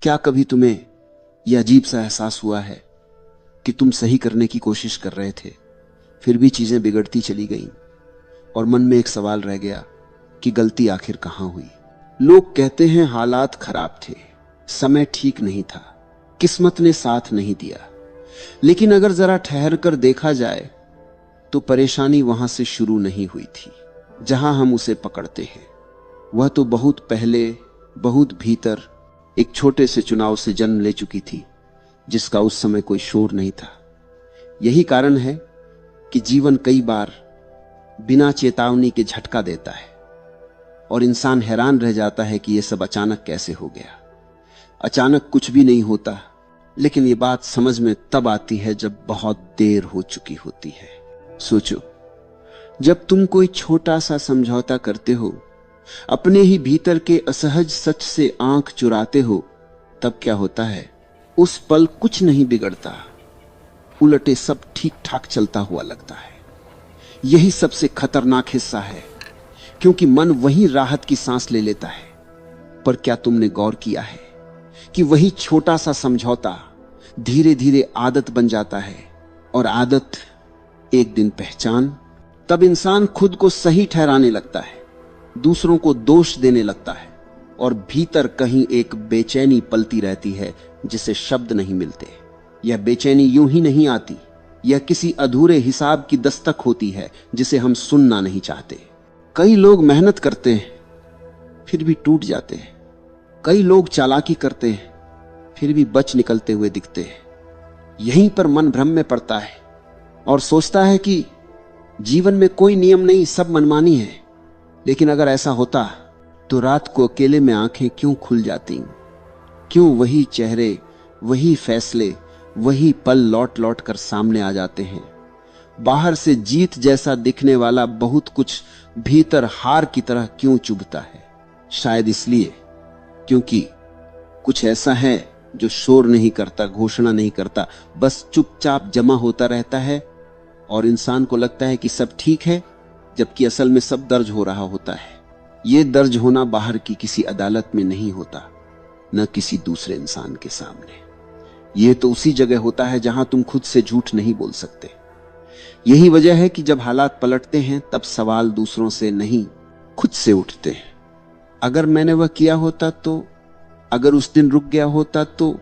क्या कभी तुम्हें यह अजीब सा एहसास हुआ है कि तुम सही करने की कोशिश कर रहे थे, फिर भी चीजें बिगड़ती चली गईं और मन में एक सवाल रह गया कि गलती आखिर कहां हुई? लोग कहते हैं हालात खराब थे, समय ठीक नहीं था, किस्मत ने साथ नहीं दिया। लेकिन अगर जरा ठहर कर देखा जाए तो परेशानी वहां से शुरू नहीं हुई थी जहां हम उसे पकड़ते हैं। वह तो बहुत पहले, बहुत भीतर एक छोटे से चुनाव से जन्म ले चुकी थी, जिसका उस समय कोई शोर नहीं था। यही कारण है कि जीवन कई बार बिना चेतावनी के झटका देता है और इंसान हैरान रह जाता है कि यह सब अचानक कैसे हो गया। अचानक कुछ भी नहीं होता, लेकिन यह बात समझ में तब आती है जब बहुत देर हो चुकी होती है। सोचो, जब तुम कोई छोटा सा समझौता करते हो, अपने ही भीतर के असहज सच से आंख चुराते हो, तब क्या होता है? उस पल कुछ नहीं बिगड़ता, उलटे सब ठीक ठाक चलता हुआ लगता है। यही सबसे खतरनाक हिस्सा है, क्योंकि मन वही राहत की सांस ले लेता है। पर क्या तुमने गौर किया है कि वही छोटा सा समझौता धीरे धीरे आदत बन जाता है, और आदत एक दिन पहचान। तब इंसान खुद को सही ठहराने लगता है, दूसरों को दोष देने लगता है, और भीतर कहीं एक बेचैनी पलती रहती है जिसे शब्द नहीं मिलते। यह बेचैनी यूं ही नहीं आती, यह किसी अधूरे हिसाब की दस्तक होती है जिसे हम सुनना नहीं चाहते। कई लोग मेहनत करते हैं फिर भी टूट जाते हैं। कई लोग चालाकी करते हैं फिर भी बच निकलते हुए दिखते हैं। यहीं पर मन भ्रम में पड़ता है और सोचता है कि जीवन में कोई नियम नहीं, सब मनमानी है। लेकिन अगर ऐसा होता तो रात को अकेले में आंखें क्यों खुल जाती? क्यों वही चेहरे, वही फैसले, वही पल लौट लौट कर सामने आ जाते हैं? बाहर से जीत जैसा दिखने वाला बहुत कुछ भीतर हार की तरह क्यों चुभता है? शायद इसलिए क्योंकि कुछ ऐसा है जो शोर नहीं करता, घोषणा नहीं करता, बस चुपचाप जमा होता रहता है, और इंसान को लगता है कि सब ठीक है, जबकि असल में सब दर्ज हो रहा होता है। यह दर्ज होना बाहर की किसी अदालत में नहीं होता, न किसी दूसरे इंसान के सामने। यह तो उसी जगह होता है जहां तुम खुद से झूठ नहीं बोल सकते। यही वजह है कि जब हालात पलटते हैं तब सवाल दूसरों से नहीं, खुद से उठते हैं। अगर मैंने वह किया होता तो, अगर उस दिन रुक गया होता तो,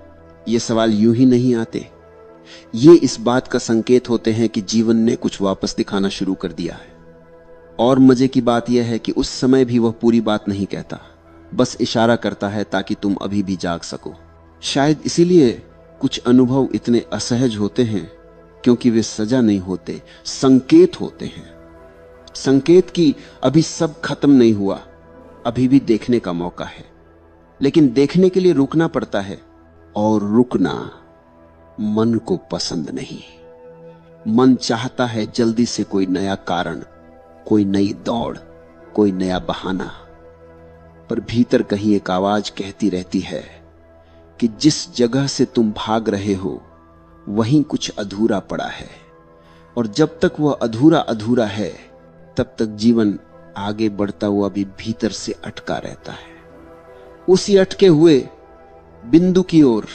ये सवाल यूं ही नहीं आते। ये इस बात का संकेत होते हैं कि जीवन ने कुछ वापस दिखाना शुरू कर दिया है। और मजे की बात यह है कि उस समय भी वह पूरी बात नहीं कहता, बस इशारा करता है ताकि तुम अभी भी जाग सको। शायद इसीलिए कुछ अनुभव इतने असहज होते हैं, क्योंकि वे सजा नहीं होते, संकेत होते हैं। संकेत कि अभी सब खत्म नहीं हुआ, अभी भी देखने का मौका है। लेकिन देखने के लिए रुकना पड़ता है, और रुकना मन को पसंद नहीं। मन चाहता है जल्दी से कोई नया कारण, कोई नई दौड़, कोई नया बहाना। पर भीतर कहीं एक आवाज कहती रहती है कि जिस जगह से तुम भाग रहे हो वहीं कुछ अधूरा पड़ा है, और जब तक वह अधूरा अधूरा है तब तक जीवन आगे बढ़ता हुआ भी भीतर से अटका रहता है, उसी अटके हुए बिंदु की ओर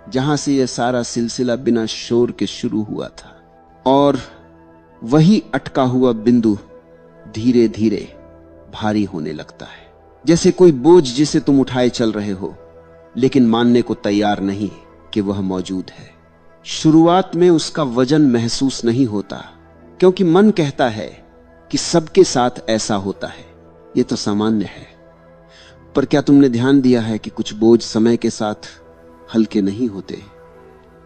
जहां से यह सारा सिलसिला बिना शोर के शुरू हुआ था। और वही अटका हुआ बिंदु धीरे धीरे भारी होने लगता है, जैसे कोई बोझ जिसे तुम उठाए चल रहे हो, लेकिन मानने को तैयार नहीं कि वह मौजूद है। शुरुआत में उसका वजन महसूस नहीं होता, क्योंकि मन कहता है कि सबके साथ ऐसा होता है, यह तो सामान्य है। पर क्या तुमने ध्यान दिया है कि कुछ बोझ समय के साथ हल्के नहीं होते,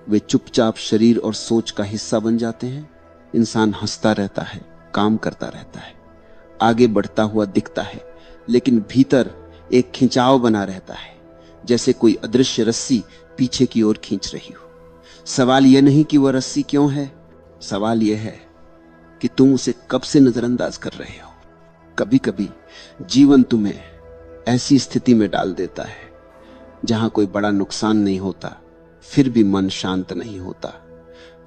वे चुपचाप शरीर और सोच का हिस्सा बन जाते हैं। इंसान हंसता रहता है, काम करता रहता है, आगे बढ़ता हुआ दिखता है, लेकिन भीतर एक खिंचाव बना रहता है, जैसे कोई अदृश्य रस्सी पीछे की ओर खींच रही हो। सवाल यह नहीं कि वह रस्सी क्यों है, सवाल यह है कि तुम उसे कब से नजरअंदाज कर रहे हो। कभी कभी जीवन तुम्हें ऐसी स्थिति में डाल देता है जहां कोई बड़ा नुकसान नहीं होता, फिर भी मन शांत नहीं होता।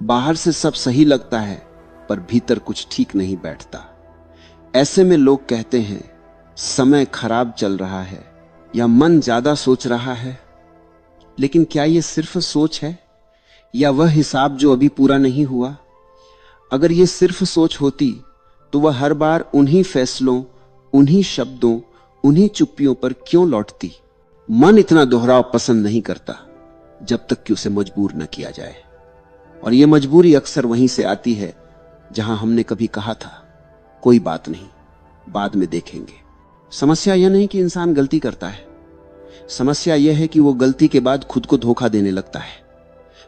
बाहर से सब सही लगता है, पर भीतर कुछ ठीक नहीं बैठता। ऐसे में लोग कहते हैं समय खराब चल रहा है, या मन ज्यादा सोच रहा है, लेकिन क्या यह सिर्फ सोच है या वह हिसाब जो अभी पूरा नहीं हुआ? अगर यह सिर्फ सोच होती तो वह हर बार उन्हीं फैसलों, उन्हीं शब्दों, उन्हीं चुप्पियों पर क्यों लौटती? मन इतना दोहराव पसंद नहीं करता जब तक कि उसे मजबूर न किया जाए, और यह मजबूरी अक्सर वहीं से आती है जहां हमने कभी कहा था कोई बात नहीं, बाद में देखेंगे। समस्या यह नहीं कि इंसान गलती करता है, समस्या यह है कि वो गलती के बाद खुद को धोखा देने लगता है।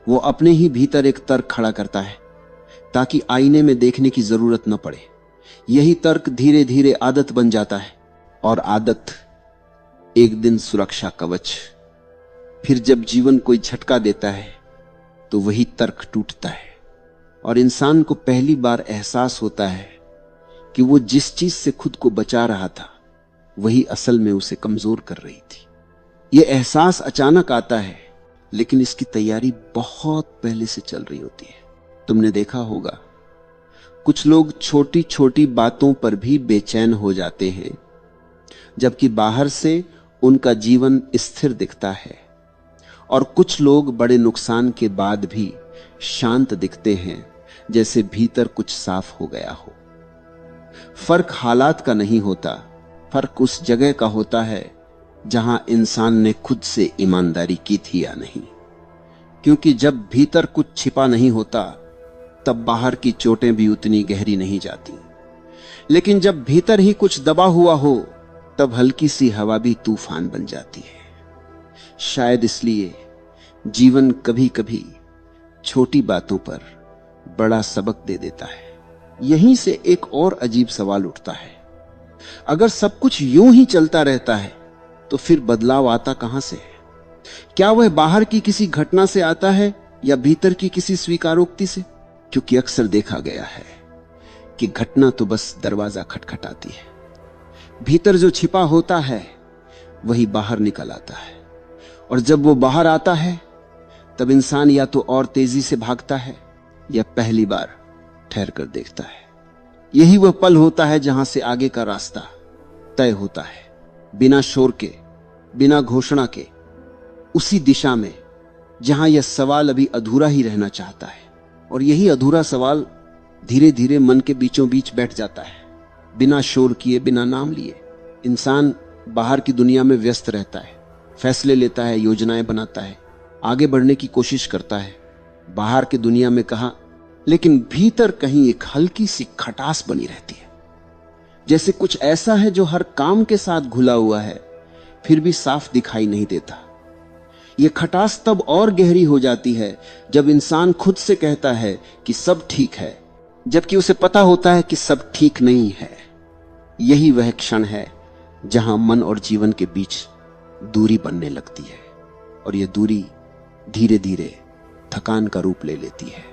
वो अपने ही भीतर एक तर्क खड़ा करता है ताकि आईने में देखने की जरूरत न पड़े। यही तर्क धीरे धीरे आदत बन जाता है, और आदत एक दिन सुरक्षा कवच। फिर जब जीवन कोई झटका देता है तो वही तर्क टूटता है, और इंसान को पहली बार एहसास होता है कि वो जिस चीज से खुद को बचा रहा था वही असल में उसे कमजोर कर रही थी। यह एहसास अचानक आता है, लेकिन इसकी तैयारी बहुत पहले से चल रही होती है। तुमने देखा होगा कुछ लोग छोटी छोटी बातों पर भी बेचैन हो जाते हैं, जबकि बाहर से उनका जीवन स्थिर दिखता है, और कुछ लोग बड़े नुकसान के बाद भी शांत दिखते हैं, जैसे भीतर कुछ साफ हो गया हो। फर्क हालात का नहीं होता, फर्क उस जगह का होता है जहां इंसान ने खुद से ईमानदारी की थी या नहीं। क्योंकि जब भीतर कुछ छिपा नहीं होता तब बाहर की चोटें भी उतनी गहरी नहीं जाती, लेकिन जब भीतर ही कुछ दबा हुआ हो तब हल्की सी हवा भी तूफान बन जाती है। शायद इसलिए जीवन कभी कभी छोटी बातों पर बड़ा सबक दे देता है। यहीं से एक और अजीब सवाल उठता है, अगर सब कुछ यूं ही चलता रहता है तो फिर बदलाव आता कहां से है? क्या वह बाहर की किसी घटना से आता है या भीतर की किसी स्वीकारोक्ति से? क्योंकि अक्सर देखा गया है कि घटना तो बस दरवाजा खटखटाती है, भीतर जो छिपा होता है वही बाहर निकल आता है, और जब वो बाहर आता है तब इंसान या तो और तेजी से भागता है या पहली बार ठहर कर देखता है। यही वह पल होता है जहां से आगे का रास्ता तय होता है, बिना शोर के, बिना घोषणा के, उसी दिशा में जहां यह सवाल अभी अधूरा ही रहना चाहता है। और यही अधूरा सवाल धीरे धीरे मन के बीचों बीच बैठ जाता है, बिना शोर किए, बिना नाम लिए। इंसान बाहर की दुनिया में व्यस्त रहता है, फैसले लेता है, योजनाएं बनाता है, आगे बढ़ने की कोशिश करता है, बाहर की दुनिया में कहा, लेकिन भीतर कहीं एक हल्की सी खटास बनी रहती है, जैसे कुछ ऐसा है जो हर काम के साथ घुला हुआ है फिर भी साफ दिखाई नहीं देता। यह खटास तब और गहरी हो जाती है जब इंसान खुद से कहता है कि सब ठीक है, जबकि उसे पता होता है कि सब ठीक नहीं है। यही वह क्षण है जहां मन और जीवन के बीच दूरी बनने लगती है, और यह दूरी धीरे धीरे थकान का रूप ले लेती है।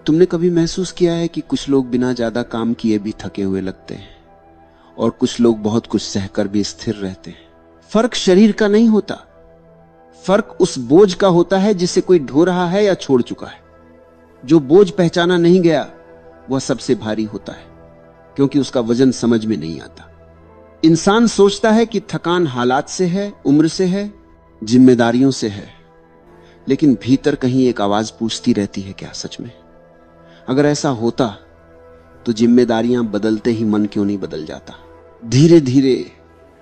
तुमने कभी महसूस किया है कि कुछ लोग बिना ज्यादा काम किए भी थके हुए लगते हैं, और कुछ लोग बहुत कुछ सहकर भी स्थिर रहते हैं? फर्क शरीर का नहीं होता, फर्क उस बोझ का होता है जिसे कोई ढो रहा है या छोड़ चुका है। जो बोझ पहचाना नहीं गया वह सबसे भारी होता है, क्योंकि उसका वजन समझ में नहीं आता। इंसान सोचता है कि थकान हालात से है, उम्र से है, जिम्मेदारियों से है, लेकिन भीतर कहीं एक आवाज पूछती रहती है, क्या सच में? अगर ऐसा होता तो जिम्मेदारियां बदलते ही मन क्यों नहीं बदल जाता? धीरे धीरे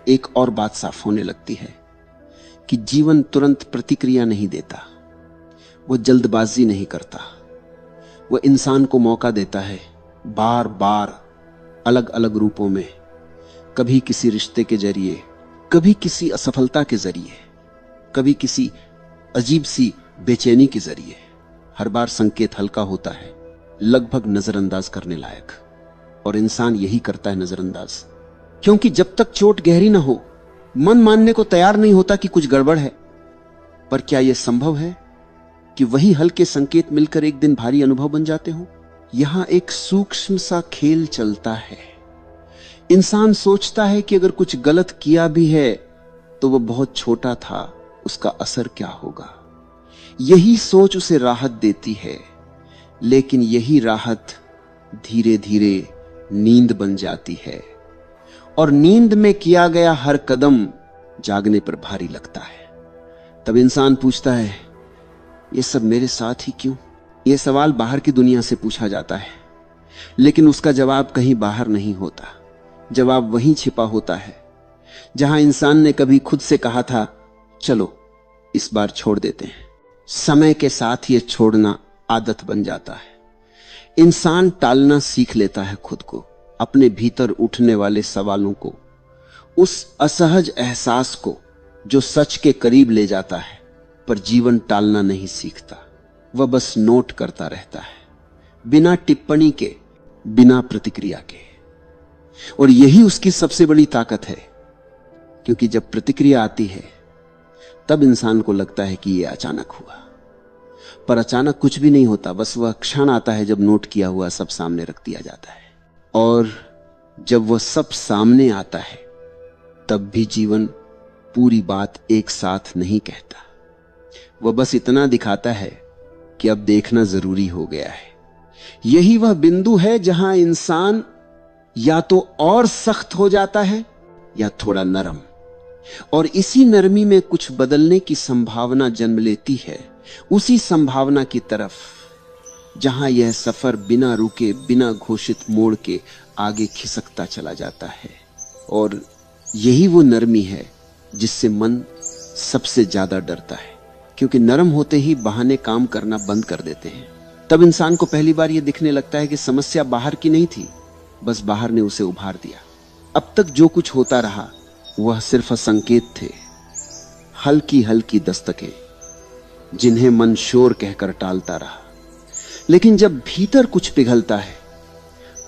एक और बात साफ होने लगती है कि जीवन तुरंत प्रतिक्रिया नहीं देता, वो जल्दबाजी नहीं करता, वो इंसान को मौका देता है, बार बार अलग अलग रूपों में, कभी किसी रिश्ते के जरिए, कभी किसी असफलता के जरिए, कभी किसी अजीब सी बेचैनी के जरिए। हर बार संकेत हल्का होता है, लगभग नजरअंदाज करने लायक, और इंसान यही करता है, नजरअंदाज। क्योंकि जब तक चोट गहरी ना हो मन मानने को तैयार नहीं होता कि कुछ गड़बड़ है। पर क्या यह संभव है कि वही हल्के संकेत मिलकर एक दिन भारी अनुभव बन जाते हो? यहां एक सूक्ष्म सा खेल चलता है। इंसान सोचता है कि अगर कुछ गलत किया भी है तो वह बहुत छोटा था, उसका असर क्या होगा? यही सोच उसे राहत देती है, लेकिन यही राहत धीरे धीरे नींद बन जाती है, और नींद में किया गया हर कदम जागने पर भारी लगता है। तब इंसान पूछता है, ये सब मेरे साथ ही क्यों? यह सवाल बाहर की दुनिया से पूछा जाता है, लेकिन उसका जवाब कहीं बाहर नहीं होता। जवाब वहीं छिपा होता है जहां इंसान ने कभी खुद से कहा था, चलो इस बार छोड़ देते हैं। समय के साथ यह छोड़ना आदत बन जाता है। इंसान टालना सीख लेता है खुद को, अपने भीतर उठने वाले सवालों को, उस असहज एहसास को जो सच के करीब ले जाता है। पर जीवन टालना नहीं सीखता, वह बस नोट करता रहता है, बिना टिप्पणी के, बिना प्रतिक्रिया के। और यही उसकी सबसे बड़ी ताकत है, क्योंकि जब प्रतिक्रिया आती है तब इंसान को लगता है कि यह अचानक हुआ। पर अचानक कुछ भी नहीं होता, बस वह क्षण आता है जब नोट किया हुआ सब सामने रख दिया जाता है। और जब वह सब सामने आता है तब भी जीवन पूरी बात एक साथ नहीं कहता। वह बस इतना दिखाता है कि अब देखना जरूरी हो गया है। यही वह बिंदु है जहां इंसान या तो और सख्त हो जाता है या थोड़ा नरम, और इसी नरमी में कुछ बदलने की संभावना जन्म लेती है, उसी संभावना की तरफ जहां यह सफर बिना रुके, बिना घोषित मोड़ के आगे खिसकता चला जाता है। और यही वो नरमी है जिससे मन सबसे ज्यादा डरता है, क्योंकि नरम होते ही बहाने काम करना बंद कर देते हैं। तब इंसान को पहली बार यह दिखने लगता है कि समस्या बाहर की नहीं थी, बस बाहर ने उसे उभार दिया। अब तक जो कुछ होता रहा वह सिर्फ संकेत थे, हल्की हल्की दस्तकें, जिन्हें मन शोर कहकर टालता रहा। लेकिन जब भीतर कुछ पिघलता है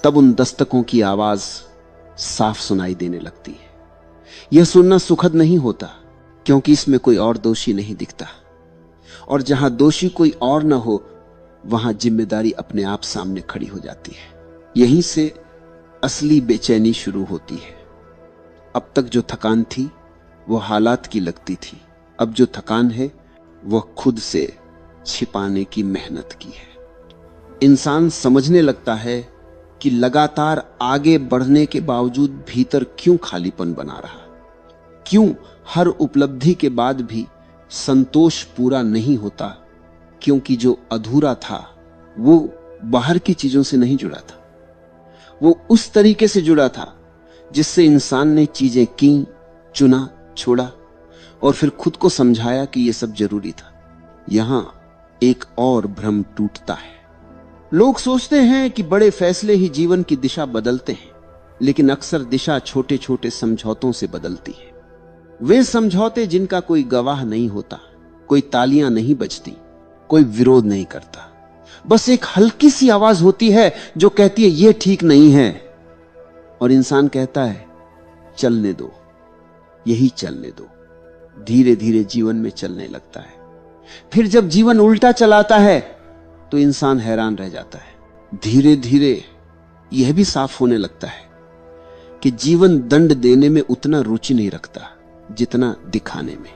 तब उन दस्तकों की आवाज साफ सुनाई देने लगती है। यह सुनना सुखद नहीं होता, क्योंकि इसमें कोई और दोषी नहीं दिखता, और जहां दोषी कोई और न हो वहां जिम्मेदारी अपने आप सामने खड़ी हो जाती है। यहीं से असली बेचैनी शुरू होती है। अब तक जो थकान थी वह हालात की लगती थी, अब जो थकान है वह खुद से छिपाने की मेहनत की है। इंसान समझने लगता है कि लगातार आगे बढ़ने के बावजूद भीतर क्यों खालीपन बना रहा, क्यों हर उपलब्धि के बाद भी संतोष पूरा नहीं होता, क्योंकि जो अधूरा था वो बाहर की चीजों से नहीं जुड़ा था, वो उस तरीके से जुड़ा था जिससे इंसान ने चीजें की, चुना, छोड़ा और फिर खुद को समझाया कि यह सब जरूरी था। यहां एक और भ्रम टूटता है। लोग सोचते हैं कि बड़े फैसले ही जीवन की दिशा बदलते हैं, लेकिन अक्सर दिशा छोटे छोटे समझौतों से बदलती है। वे समझौते जिनका कोई गवाह नहीं होता, कोई तालियां नहीं बजती, कोई विरोध नहीं करता, बस एक हल्की सी आवाज होती है जो कहती है यह ठीक नहीं है, और इंसान कहता है चलने दो, यही चलने दो। धीरे धीरे जीवन में चलने लगता है। फिर जब जीवन उल्टा चलाता है तो इंसान हैरान रह जाता है। धीरे धीरे यह भी साफ होने लगता है कि जीवन दंड देने में उतना रुचि नहीं रखता जितना दिखाने में।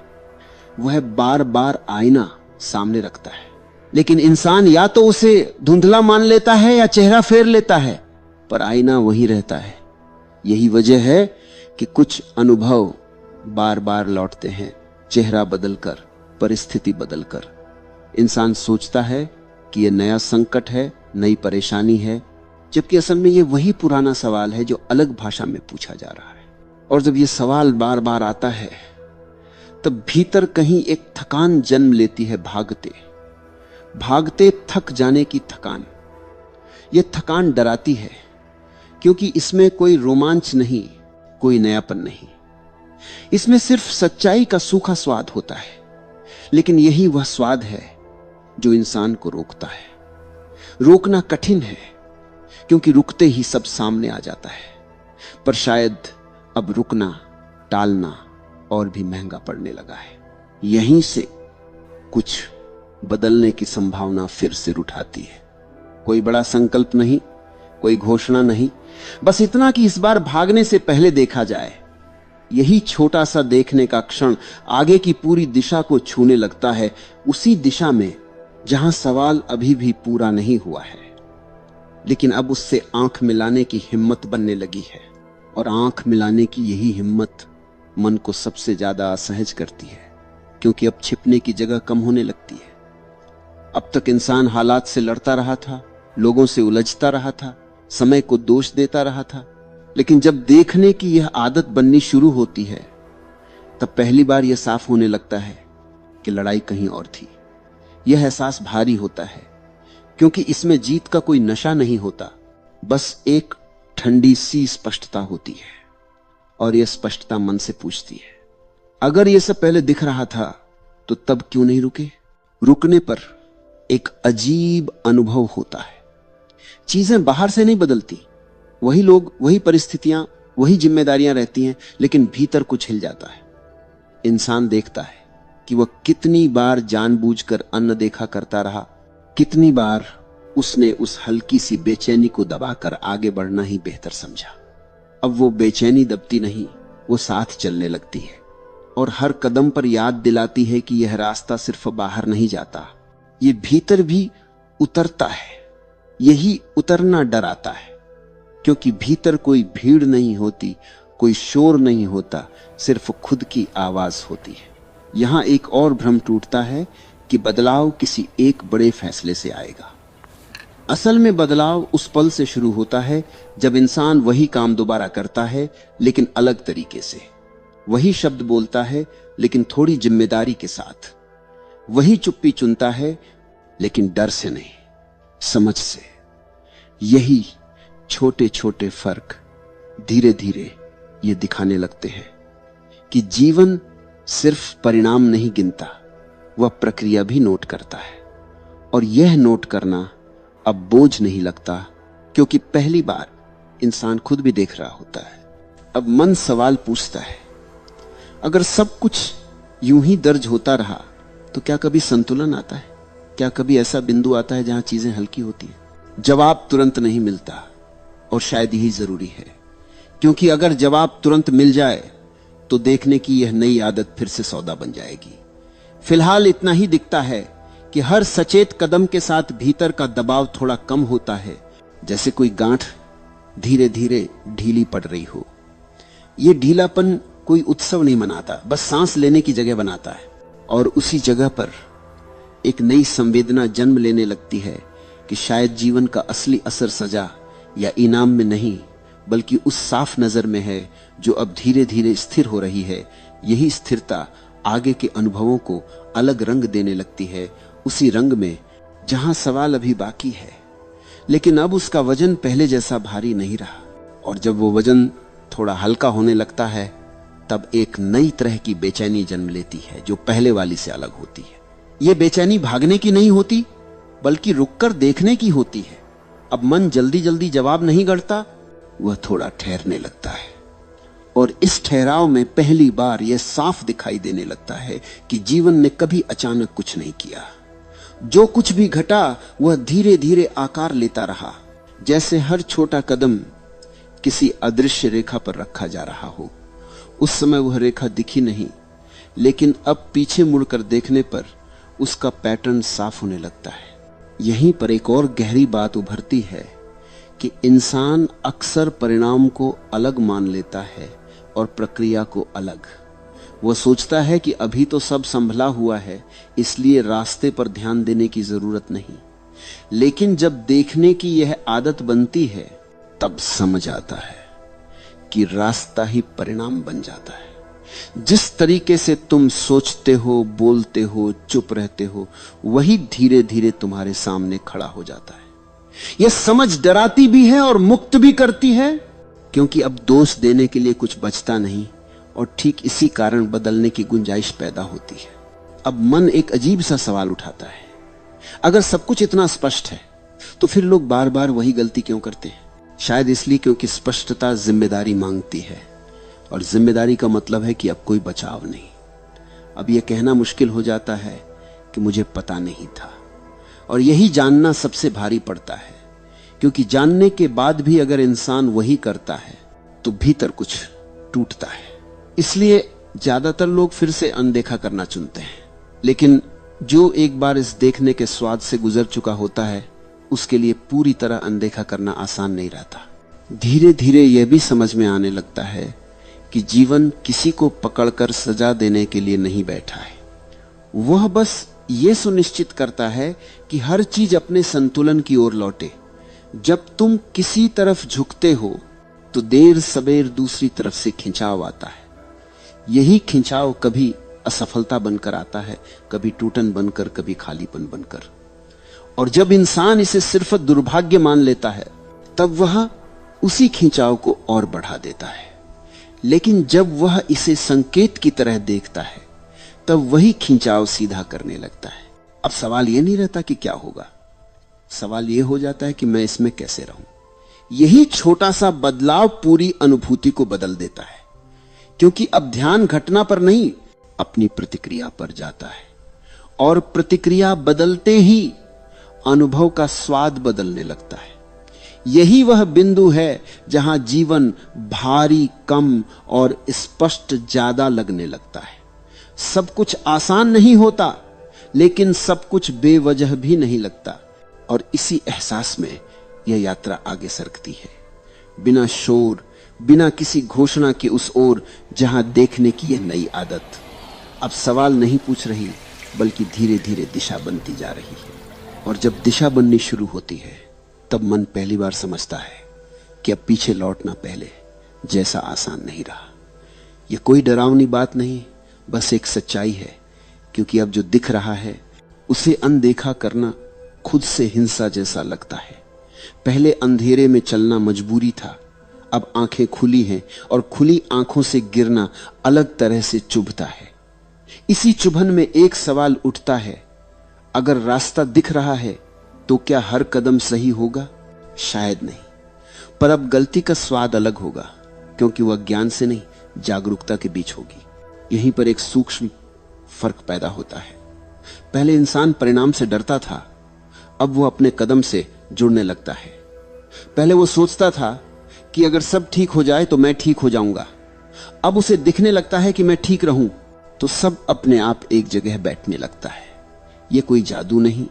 वह बार बार आईना सामने रखता है, लेकिन इंसान या तो उसे धुंधला मान लेता है या चेहरा फेर लेता है, पर आईना वही रहता है। यही वजह है कि कुछ अनुभव बार बार लौटते हैं, चेहरा बदलकर, परिस्थिति बदलकर। इंसान सोचता है कि यह नया संकट है, नई परेशानी है, जबकि असल में यह वही पुराना सवाल है जो अलग भाषा में पूछा जा रहा है। और जब यह सवाल बार बार आता है तब भीतर कहीं एक थकान जन्म लेती है, भागते भागते थक जाने की थकान। यह थकान डराती है, क्योंकि इसमें कोई रोमांच नहीं, कोई नयापन नहीं, इसमें सिर्फ सच्चाई का सूखा स्वाद होता है। लेकिन यही वह स्वाद है जो इंसान को रोकता है। रोकना कठिन है, क्योंकि रुकते ही सब सामने आ जाता है। पर शायद अब रुकना, टालना और भी महंगा पड़ने लगा है। यहीं से कुछ बदलने की संभावना फिर से उठाती है। कोई बड़ा संकल्प नहीं, कोई घोषणा नहीं, बस इतना कि इस बार भागने से पहले देखा जाए। यही छोटा सा देखने का क्षण आगे की पूरी दिशा को छूने लगता है, उसी दिशा में जहां सवाल अभी भी पूरा नहीं हुआ है, लेकिन अब उससे आंख मिलाने की हिम्मत बनने लगी है। और आंख मिलाने की यही हिम्मत मन को सबसे ज्यादा असहज करती है, क्योंकि अब छिपने की जगह कम होने लगती है। अब तक इंसान हालात से लड़ता रहा था, लोगों से उलझता रहा था, समय को दोष देता रहा था। लेकिन जब देखने की यह आदत बननी शुरू होती है, तब पहली बार यह साफ होने लगता है कि लड़ाई कहीं और थी। यह एहसास भारी होता है, क्योंकि इसमें जीत का कोई नशा नहीं होता, बस एक ठंडी सी स्पष्टता होती है। और यह स्पष्टता मन से पूछती है, अगर यह सब पहले दिख रहा था तो तब क्यों नहीं रुके? रुकने पर एक अजीब अनुभव होता है। चीजें बाहर से नहीं बदलती, वही लोग, वही परिस्थितियां, वही जिम्मेदारियां रहती हैं, लेकिन भीतर कुछ हिल जाता है। इंसान देखता है कि वह कितनी बार जानबूझकर अनदेखा करता रहा, कितनी बार उसने उस हल्की सी बेचैनी को दबाकर आगे बढ़ना ही बेहतर समझा। अब वो बेचैनी दबती नहीं, वो साथ चलने लगती है और हर कदम पर याद दिलाती है कि यह रास्ता सिर्फ बाहर नहीं जाता, ये भीतर भी उतरता है। यही उतरना डराता है, क्योंकि भीतर कोई भीड़ नहीं होती, कोई शोर नहीं होता, सिर्फ खुद की आवाज होती है। यहां एक और भ्रम टूटता है कि बदलाव किसी एक बड़े फैसले से आएगा। असल में बदलाव उस पल से शुरू होता है जब इंसान वही काम दोबारा करता है, लेकिन अलग तरीके से। वही शब्द बोलता है, लेकिन थोड़ी जिम्मेदारी के साथ। वही चुप्पी चुनता है, लेकिन डर से नहीं, समझ से। यही छोटे छोटे फर्क धीरे धीरे ये दिखाने लगते हैं कि जीवन सिर्फ परिणाम नहीं गिनता, वह प्रक्रिया भी नोट करता है। और यह नोट करना अब बोझ नहीं लगता, क्योंकि पहली बार इंसान खुद भी देख रहा होता है। अब मन सवाल पूछता है, अगर सब कुछ यूं ही दर्ज होता रहा तो क्या कभी संतुलन आता है? क्या कभी ऐसा बिंदु आता है जहां चीजें हल्की होती हैं? जवाब तुरंत नहीं मिलता, और शायद यही जरूरी है, क्योंकि अगर जवाब तुरंत मिल जाए तो देखने की यह नई आदत फिर से सौदा बन जाएगी। फिलहाल इतना ही दिखता है कि हर सचेत कदम के साथ भीतर का दबाव थोड़ा कम होता है, जैसे कोई गांठ धीरे धीरे ढीली पड़ रही हो। यह ढीलापन कोई उत्सव नहीं मनाता, बस सांस लेने की जगह बनाता है। और उसी जगह पर एक नई संवेदना जन्म लेने लगती है कि शायद जीवन का असली असर सजा या इनाम में नहीं, बल्कि उस साफ नजर में है जो अब धीरे धीरे स्थिर हो रही है। यही स्थिरता आगे के अनुभवों को अलग रंग देने लगती है, उसी रंग में जहां सवाल अभी बाकी है, लेकिन अब उसका वजन पहले जैसा भारी नहीं रहा। और जब वो वजन थोड़ा हल्का होने लगता है, तब एक नई तरह की बेचैनी जन्म लेती है, जो पहले वाली से अलग होती है। यह बेचैनी भागने की नहीं होती, बल्कि रुककर देखने की होती है। अब मन जल्दी जल्दी जवाब नहीं गढ़ता, वह थोड़ा ठहरने लगता है। और इस ठहराव में पहली बार यह साफ दिखाई देने लगता है कि जीवन ने कभी अचानक कुछ नहीं किया। जो कुछ भी घटा वह धीरे धीरे आकार लेता रहा, जैसे हर छोटा कदम किसी अदृश्य रेखा पर रखा जा रहा हो। उस समय वह रेखा दिखी नहीं, लेकिन अब पीछे मुड़कर देखने पर उसका पैटर्न साफ होने लगता है। यहीं पर एक और गहरी बात उभरती है कि इंसान अक्सर परिणाम को अलग मान लेता है और प्रक्रिया को अलग। वह सोचता है कि अभी तो सब संभला हुआ है, इसलिए रास्ते पर ध्यान देने की जरूरत नहीं। लेकिन जब देखने की यह आदत बनती है, तब समझ आता है कि रास्ता ही परिणाम बन जाता है। जिस तरीके से तुम सोचते हो, बोलते हो, चुप रहते हो, वही धीरे धीरे तुम्हारे सामने खड़ा हो जाता है। यह समझ डराती भी है और मुक्त भी करती है, क्योंकि अब दोष देने के लिए कुछ बचता नहीं, और ठीक इसी कारण बदलने की गुंजाइश पैदा होती है। अब मन एक अजीब सा सवाल उठाता है, अगर सब कुछ इतना स्पष्ट है तो फिर लोग बार बार वही गलती क्यों करते हैं? शायद इसलिए क्योंकि स्पष्टता जिम्मेदारी मांगती है, और जिम्मेदारी का मतलब है कि अब कोई बचाव नहीं। अब यह कहना मुश्किल हो जाता है कि मुझे पता नहीं था, और यही जानना सबसे भारी पड़ता है, क्योंकि जानने के बाद भी अगर इंसान वही करता है तो भीतर कुछ टूटता है। इसलिए ज्यादातर लोग फिर से अनदेखा करना चुनते हैं, लेकिन जो एक बार इस देखने के स्वाद से गुजर चुका होता है, उसके लिए पूरी तरह अनदेखा करना आसान नहीं रहता। धीरे धीरे यह भी समझ में आने लगता है कि जीवन किसी को पकड़कर सजा देने के लिए नहीं बैठा है, वह बस यह सुनिश्चित करता है कि हर चीज अपने संतुलन की ओर लौटे। जब तुम किसी तरफ झुकते हो तो देर सबेर दूसरी तरफ से खिंचाव आता है। यही खिंचाव कभी असफलता बनकर आता है, कभी टूटन बनकर, कभी खालीपन बनकर। और जब इंसान इसे सिर्फ दुर्भाग्य मान लेता है तब वह उसी खिंचाव को और बढ़ा देता है। लेकिन जब वह इसे संकेत की तरह देखता है तब वही खिंचाव सीधा करने लगता है। अब सवाल यह नहीं रहता कि क्या होगा, सवाल यह हो जाता है कि मैं इसमें कैसे रहूं। यही छोटा सा बदलाव पूरी अनुभूति को बदल देता है, क्योंकि अब ध्यान घटना पर नहीं, अपनी प्रतिक्रिया पर जाता है। और प्रतिक्रिया बदलते ही अनुभव का स्वाद बदलने लगता है। यही वह बिंदु है जहां जीवन भारी कम और स्पष्ट ज्यादा लगने लगता है। सब कुछ आसान नहीं होता, लेकिन सब कुछ बेवजह भी नहीं लगता। और इसी एहसास में यह यात्रा आगे सरकती है, बिना शोर, बिना किसी घोषणा के उस ओर जहां देखने की यह नई आदत अब सवाल नहीं पूछ रही, बल्कि धीरे धीरे दिशा बनती जा रही है। और जब दिशा बननी शुरू होती है तब मन पहली बार समझता है कि अब पीछे लौटना पहले जैसा आसान नहीं रहा। यह कोई डरावनी बात नहीं, बस एक सच्चाई है, क्योंकि अब जो दिख रहा है उसे अनदेखा करना खुद से हिंसा जैसा लगता है। पहले अंधेरे में चलना मजबूरी था, अब आंखें खुली हैं और खुली आंखों से गिरना अलग तरह से चुभता है। इसी चुभन में एक सवाल उठता है, अगर रास्ता दिख रहा है तो क्या हर कदम सही होगा? शायद नहीं, पर अब गलती का स्वाद अलग होगा, क्योंकि वह ज्ञान से नहीं, जागरूकता के बीच होगी। यहीं पर एक सूक्ष्म फर्क पैदा होता है। पहले इंसान परिणाम से डरता था, अब वो अपने कदम से जुड़ने लगता है। पहले वो सोचता था कि अगर सब ठीक हो जाए तो मैं ठीक हो जाऊंगा, अब उसे दिखने लगता है कि मैं ठीक रहूं तो सब अपने आप एक जगह बैठने लगता है। यह कोई जादू नहीं,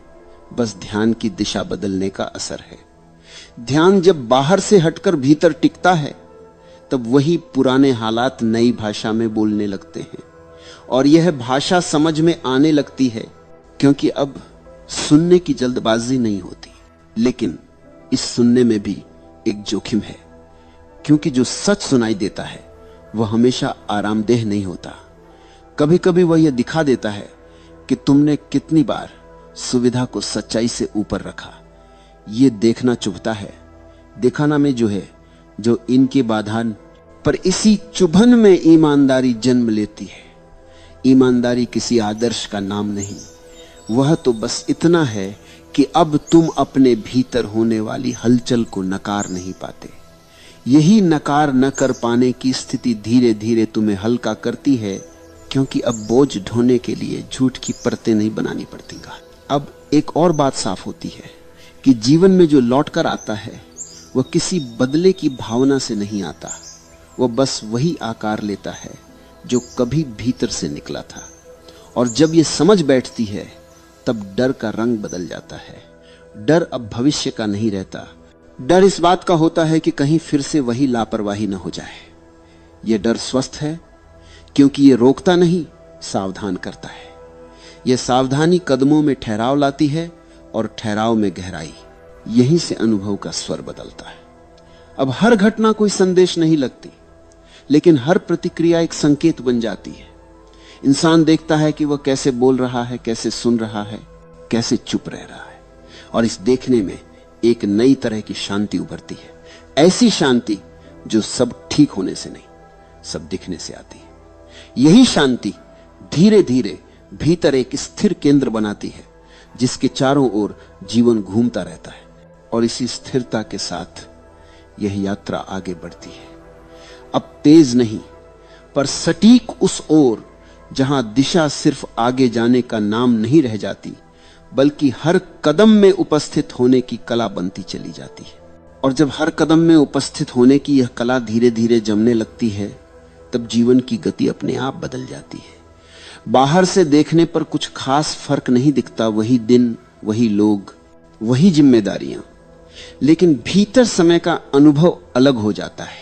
बस ध्यान की दिशा बदलने का असर है। ध्यान जब बाहर से हटकर भीतर टिकता है तब वही पुराने हालात नई भाषा में बोलने लगते हैं, और यह भाषा समझ में आने लगती है, क्योंकि अब सुनने की जल्दबाजी नहीं होती। लेकिन इस सुनने में भी एक जोखिम है, क्योंकि जो सच सुनाई देता है वह हमेशा आरामदेह नहीं होता। कभी कभी वह यह दिखा देता है कि तुमने कितनी बार सुविधा को सच्चाई से ऊपर रखा। यह देखना चुभता है, दिखाना में जो है जो इनके बाधान, पर इसी चुभन में ईमानदारी जन्म लेती है। ईमानदारी किसी आदर्श का नाम नहीं, वह तो बस इतना है कि अब तुम अपने भीतर होने वाली हलचल को नकार नहीं पाते। यही नकार न कर पाने की स्थिति धीरे धीरे तुम्हें हल्का करती है, क्योंकि अब बोझ ढोने के लिए झूठ की परतें नहीं बनानी पड़ती। अब एक और बात साफ होती है कि जीवन में जो लौट कर आता है वह किसी बदले की भावना से नहीं आता, वह बस वही आकार लेता है जो कभी भीतर से निकला था। और जब यह समझ बैठती है तब डर का रंग बदल जाता है। डर अब भविष्य का नहीं रहता, डर इस बात का होता है कि कहीं फिर से वही लापरवाही न हो जाए। यह डर स्वस्थ है, क्योंकि यह रोकता नहीं, सावधान करता है। यह सावधानी कदमों में ठहराव लाती है और ठहराव में गहराई। यहीं से अनुभव का स्वर बदलता है। अब हर घटना कोई संदेश नहीं लगती, लेकिन हर प्रतिक्रिया एक संकेत बन जाती है। इंसान देखता है कि वह कैसे बोल रहा है, कैसे सुन रहा है, कैसे चुप रह रहा है, और इस देखने में एक नई तरह की शांति उभरती है। ऐसी शांति जो सब ठीक होने से नहीं, सब दिखने से आती है। यही शांति धीरे धीरे भीतर एक स्थिर केंद्र बनाती है, जिसके चारों ओर जीवन घूमता रहता है। और इसी स्थिरता के साथ यह यात्रा आगे बढ़ती है, अब तेज नहीं, पर सटीक उस ओर जहां दिशा सिर्फ आगे जाने का नाम नहीं रह जाती, बल्कि हर कदम में उपस्थित होने की कला बनती चली जाती है। और जब हर कदम में उपस्थित होने की यह कला धीरे धीरे जमने लगती है, तब जीवन की गति अपने आप बदल जाती है। बाहर से देखने पर कुछ खास फर्क नहीं दिखता, वही दिन, वही लोग, वही जिम्मेदारियां, लेकिन भीतर समय का अनुभव अलग हो जाता है।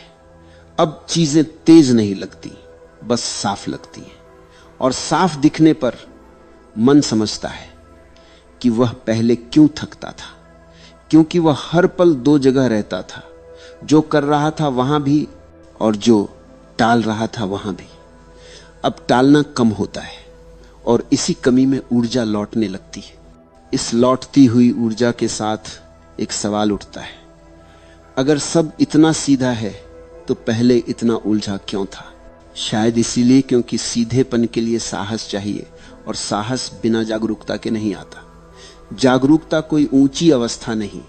अब चीजें तेज नहीं लगती, बस साफ लगती हैं, और साफ दिखने पर मन समझता है कि वह पहले क्यों थकता था, क्योंकि वह हर पल दो जगह रहता था, जो कर रहा था वहां भी और जो टाल रहा था वहां भी। अब टालना कम होता है और इसी कमी में ऊर्जा लौटने लगती है। इस लौटती हुई ऊर्जा के साथ एक सवाल उठता है, अगर सब इतना सीधा है तो पहले इतना उलझा क्यों था? शायद इसीलिए क्योंकि सीधेपन के लिए साहस चाहिए, और साहस बिना जागरूकता के नहीं आता। जागरूकता कोई ऊंची अवस्था नहीं,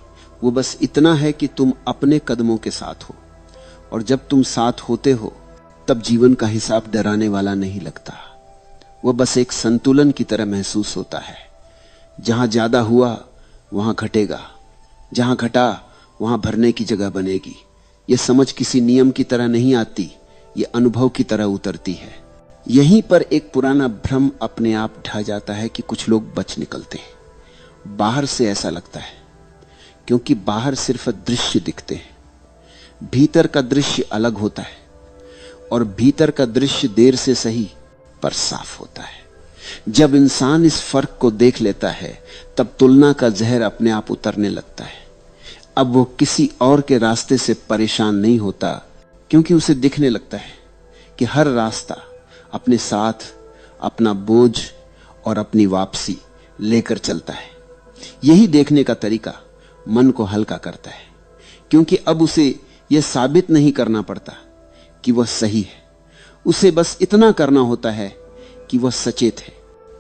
वो बस इतना है कि तुम अपने कदमों के साथ हो, और जब तुम साथ होते हो तब जीवन का हिसाब डराने वाला नहीं लगता। वह बस एक संतुलन की तरह महसूस होता है। जहां ज्यादा हुआ वहां घटेगा, जहां घटा वहां भरने की जगह बनेगी। यह समझ किसी नियम की तरह नहीं आती, यह अनुभव की तरह उतरती है। यहीं पर एक पुराना भ्रम अपने आप ढह जाता है कि कुछ लोग बच निकलते हैं। बाहर से ऐसा लगता है, क्योंकि बाहर सिर्फ दृश्य दिखते हैं, भीतर का दृश्य अलग होता है, और भीतर का दृश्य देर से सही पर साफ होता है। जब इंसान इस फर्क को देख लेता है तब तुलना का जहर अपने आप उतरने लगता है। अब वो किसी और के रास्ते से परेशान नहीं होता, क्योंकि उसे दिखने लगता है कि हर रास्ता अपने साथ अपना बोझ और अपनी वापसी लेकर चलता है। यही देखने का तरीका मन को हल्का करता है, क्योंकि अब उसे यह साबित नहीं करना पड़ता कि वह सही है। उसे बस इतना करना होता है कि वह सचेत है।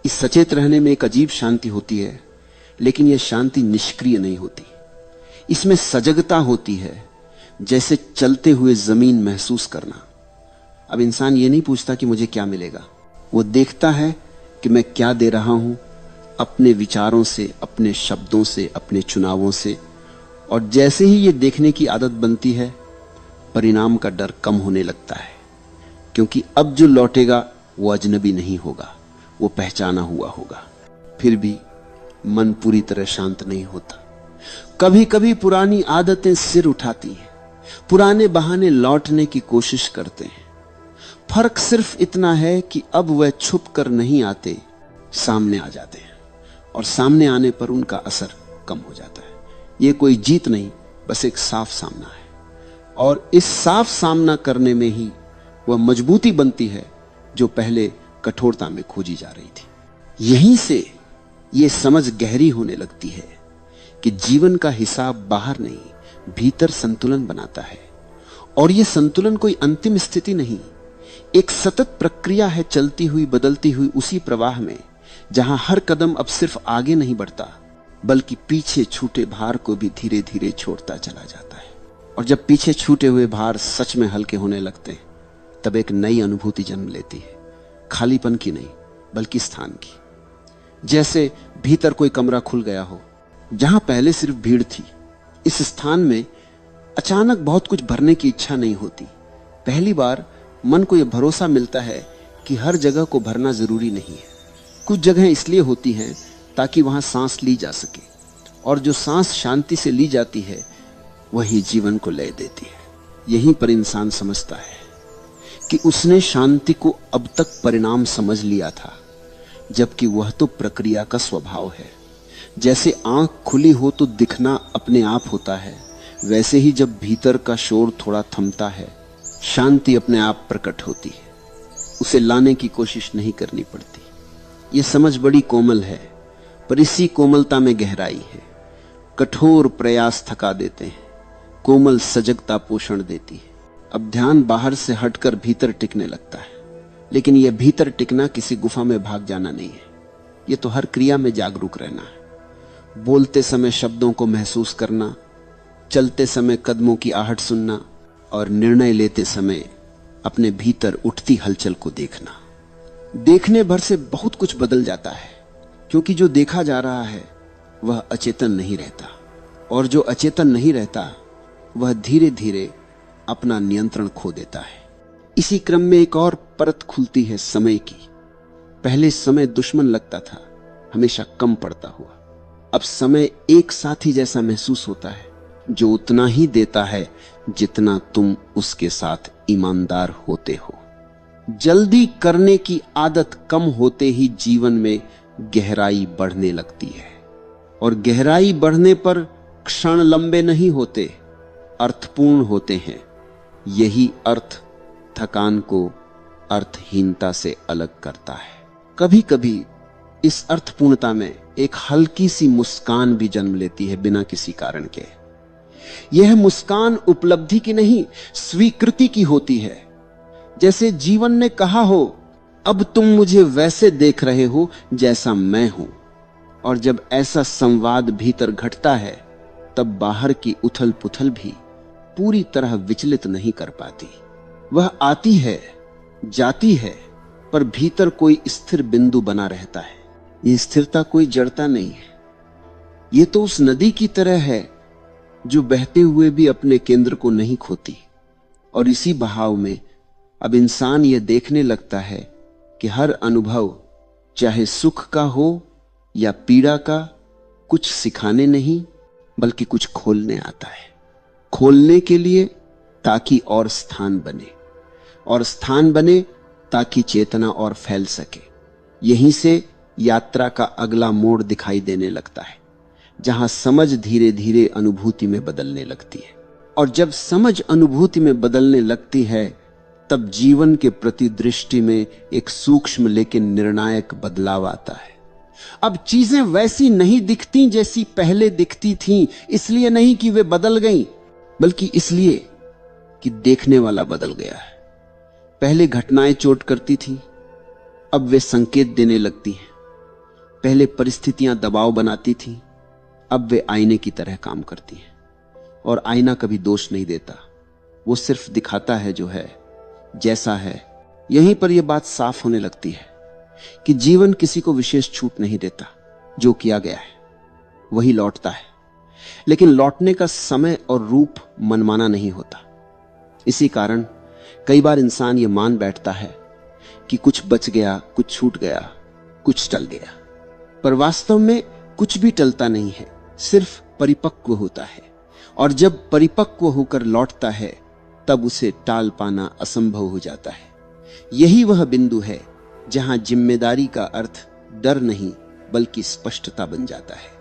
इस सचेत रहने में एक अजीब शांति होती है, लेकिन यह शांति निष्क्रिय नहीं होती। इसमें सजगता होती है, जैसे चलते हुए जमीन महसूस करना। अब इंसान ये नहीं पूछता कि मुझे क्या मिलेगा, वो देखता है कि मैं क्या दे रहा हूं, अपने विचारों से, अपने शब्दों से, अपने चुनावों से। और जैसे ही ये देखने की आदत बनती है, परिणाम का डर कम होने लगता है, क्योंकि अब जो लौटेगा वो अजनबी नहीं होगा, वो पहचाना हुआ होगा। फिर भी मन पूरी तरह शांत नहीं होता। कभी कभी पुरानी आदतें सिर उठाती हैं, पुराने बहाने लौटने की कोशिश करते हैं। फर्क सिर्फ इतना है कि अब वह छुप कर नहीं आते, सामने आ जाते हैं, और सामने आने पर उनका असर कम हो जाता है। यह कोई जीत नहीं, बस एक साफ सामना है, और इस साफ सामना करने में ही वह मजबूती बनती है जो पहले कठोरता में खोजी जा रही थी। यहीं से यह समझ गहरी होने लगती है कि जीवन का हिसाब बाहर नहीं, भीतर संतुलन बनाता है। और यह संतुलन कोई अंतिम स्थिति नहीं, एक सतत प्रक्रिया है, चलती हुई, बदलती हुई उसी प्रवाह में, जहां हर कदम अब सिर्फ आगे नहीं बढ़ता, बल्कि पीछे छूटे भार को भी धीरे धीरे छोड़ता चला जाता है। और जब पीछे छूटे हुए भार सच में हल्के होने लगते हैं, तब एक नई अनुभूति जन्म लेती है, खालीपन की नहीं बल्कि स्थान की। जैसे भीतर कोई कमरा खुल गया हो, जहां पहले सिर्फ भीड़ थी। इस स्थान में अचानक बहुत कुछ भरने की इच्छा नहीं होती। पहली बार मन को यह भरोसा मिलता है कि हर जगह को भरना जरूरी नहीं है। कुछ जगह इसलिए होती हैं ताकि वहां सांस ली जा सके, और जो सांस शांति से ली जाती है वही जीवन को लय देती है। यहीं पर इंसान समझता है कि उसने शांति को अब तक परिणाम समझ लिया था, जबकि वह तो प्रक्रिया का स्वभाव है। जैसे आंख खुली हो तो दिखना अपने आप होता है, वैसे ही जब भीतर का शोर थोड़ा थमता है, शांति अपने आप प्रकट होती है। उसे लाने की कोशिश नहीं करनी पड़ती। यह समझ बड़ी कोमल है, पर इसी कोमलता में गहराई है। कठोर प्रयास थका देते हैं, कोमल सजगता पोषण देती है। अब ध्यान बाहर से हटकर भीतर टिकने लगता है, लेकिन यह भीतर टिकना किसी गुफा में भाग जाना नहीं है। यह तो हर क्रिया में जागरूक रहना है। बोलते समय शब्दों को महसूस करना, चलते समय कदमों की आहट सुनना, और निर्णय लेते समय अपने भीतर उठती हलचल को देखना। देखने भर से बहुत कुछ बदल जाता है, क्योंकि जो देखा जा रहा है वह अचेतन नहीं रहता, और जो अचेतन नहीं रहता वह धीरे धीरे अपना नियंत्रण खो देता है। इसी क्रम में एक और परत खुलती है समय की। पहले समय दुश्मन लगता था, हमेशा कम पड़ता हुआ। अब समय एक साथी जैसा महसूस होता है, जो उतना ही देता है जितना तुम उसके साथ ईमानदार होते हो। जल्दी करने की आदत कम होते ही जीवन में गहराई बढ़ने लगती है। और गहराई बढ़ने पर क्षण लंबे नहीं होते, अर्थपूर्ण होते हैं। यही अर्थ थकान को अर्थहीनता से अलग करता है। कभी कभी इस अर्थपूर्णता में एक हल्की सी मुस्कान भी जन्म लेती है बिना किसी कारण के। यह मुस्कान उपलब्धि की नहीं, स्वीकृति की होती है। जैसे जीवन ने कहा हो, अब तुम मुझे वैसे देख रहे हो जैसा मैं हूं। और जब ऐसा संवाद भीतर घटता है, तब बाहर की उथल पुथल भी पूरी तरह विचलित नहीं कर पाती। वह आती है, जाती है, पर भीतर कोई स्थिर बिंदु बना रहता है। यह स्थिरता कोई जड़ता नहीं है। यह तो उस नदी की तरह है जो बहते हुए भी अपने केंद्र को नहीं खोती। और इसी बहाव में अब इंसान यह देखने लगता है कि हर अनुभव, चाहे सुख का हो या पीड़ा का, कुछ सिखाने नहीं बल्कि कुछ खोलने आता है। खोलने के लिए ताकि और स्थान बने, और स्थान बने ताकि चेतना और फैल सके। यहीं से यात्रा का अगला मोड़ दिखाई देने लगता है, जहां समझ धीरे धीरे अनुभूति में बदलने लगती है। और जब समझ अनुभूति में बदलने लगती है, तब जीवन के प्रति दृष्टि में एक सूक्ष्म लेकिन निर्णायक बदलाव आता है। अब चीजें वैसी नहीं दिखती जैसी पहले दिखती थीं। इसलिए नहीं कि वे बदल गईं, बल्कि इसलिए कि देखने वाला बदल गया है। पहले घटनाएं चोट करती थीं, अब वे संकेत देने लगती हैं। पहले परिस्थितियां दबाव बनाती थीं, अब वे आईने की तरह काम करती हैं। और आईना कभी दोष नहीं देता, वो सिर्फ दिखाता है जो है, जैसा है। यहीं पर यह बात साफ होने लगती है कि जीवन किसी को विशेष छूट नहीं देता। जो किया गया है वही लौटता है, लेकिन लौटने का समय और रूप मनमाना नहीं होता। इसी कारण कई बार इंसान ये मान बैठता है कि कुछ बच गया, कुछ छूट गया, कुछ टल गया। पर वास्तव में कुछ भी टलता नहीं है, सिर्फ परिपक्व होता है। और जब परिपक्व होकर लौटता है, तब उसे टाल पाना असंभव हो जाता है। यही वह बिंदु है जहां जिम्मेदारी का अर्थ डर नहीं बल्कि स्पष्टता बन जाता है।